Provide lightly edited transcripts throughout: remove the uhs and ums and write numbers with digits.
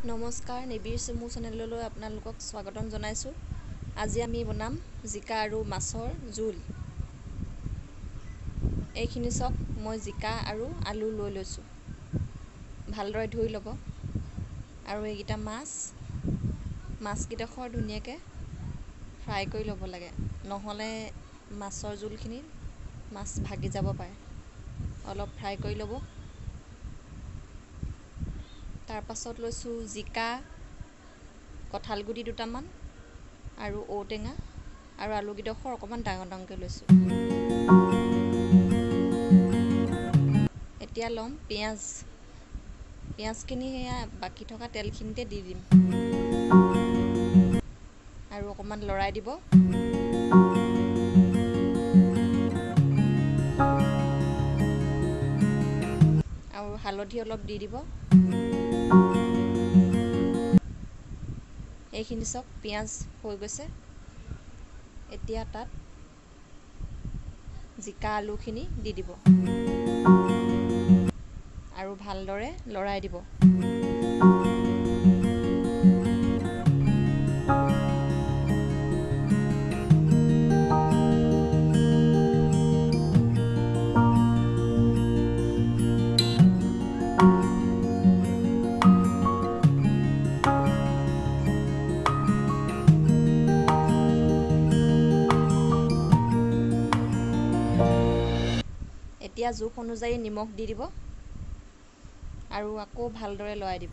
নমস্কাৰ, নিবিৰ চুমু চেনেললৈ আপোনালোকক স্বাগতম জনাইছোঁ। আজি আমি বনাম জিকা আৰু মাছৰ জোল। এইখিনি চাওক, মই জিকা আৰু আলু লৈ লৈছোঁ। ভালদৰে ধুই ল'ব। আৰু এইকেইটা মাছকেইডোখৰ ধুনীয়াকৈ ফ্ৰাই কৰি ল'ব লাগে, নহ'লে মাছৰ জোলখিনি মাছ ভাগি যাব পাৰে। অলপ ফ্ৰাই কৰি ল'ব। তাৰ পাছত লৈছোঁ জিকা, কঁঠালগুটি দুটামান আৰু ঔটেঙা আৰু আলুকেইডোখৰ অকণমান ডাঙৰ ডাঙৰকৈ লৈছোঁ। এতিয়া ল'ম পিঁয়াজখিনি সেয়া বাকী থকা তেলখিনিতে দি দিম আৰু অকণমান লৰাই দিব। আৰু হালধি অলপ দি দিব। এইখিনি চাওক, পিঁয়াজ হৈ গৈছে। এতিয়া তাত জিকা আলুখিনি দি দিব আৰু ভালদৰে লৰাই দিব। এতিয়া জোখ অনুযায়ী নিমখ দি দিব আৰু আকৌ ভালদৰে লৰাই দিব।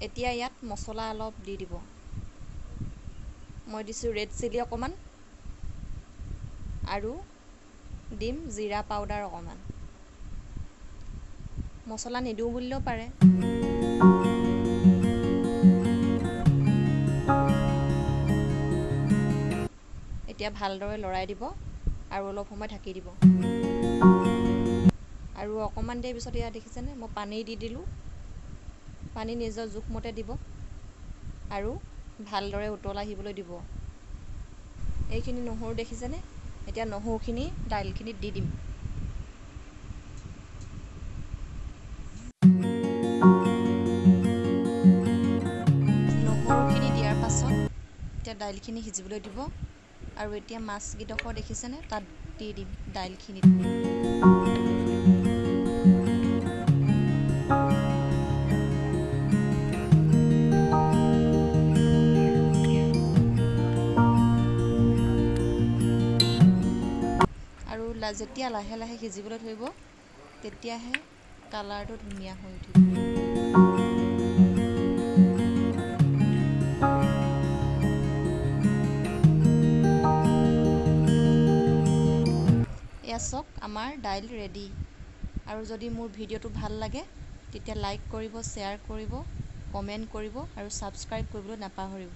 এতিয়া ইয়াত মছলা অলপ দি দিব। মই দিছোঁ ৰেড চিলি অকণমান আৰু দিম জিৰা পাউডাৰ অকণমান। মছলা নিদিওঁ বুলিলেও পাৰে। এতিয়া ভালদৰে লৰাই দিব আৰু অলপ সময় ঢাকি দিব। আৰু অকণমান দেৰি পিছত এয়া দেখিছেনে, মই পানী দি দিলোঁ। পানী নিজৰ জোখমতে দিব আৰু ভালদৰে উতল আহিবলৈ দিব। এইখিনি নহৰু দেখিছেনে? এতিয়া নহৰুখিনি দাইলখিনিত দি দিম। নহৰুখিনি দিয়াৰ পাছত এতিয়া দাইলখিনি সিজিবলৈ দিব আৰু এতিয়া মাছকেইডোখৰ দেখিছেনে, তাত দি দিম দাইলখিনিত। আৰু যেতিয়া লাহে লাহে সিজিবলৈ ধৰিব, তেতিয়াহে কালাৰটো ধুনীয়া হৈ উঠিব। এয়া চাওক, আমাৰ দাইল ৰেডি। আৰু যদি মোৰ ভিডিঅ'টো ভাল লাগে তেতিয়া লাইক কৰিব, শ্বেয়াৰ কৰিব, কমেণ্ট কৰিব আৰু ছাবস্ক্ৰাইব কৰিবলৈ নাপাহৰিব।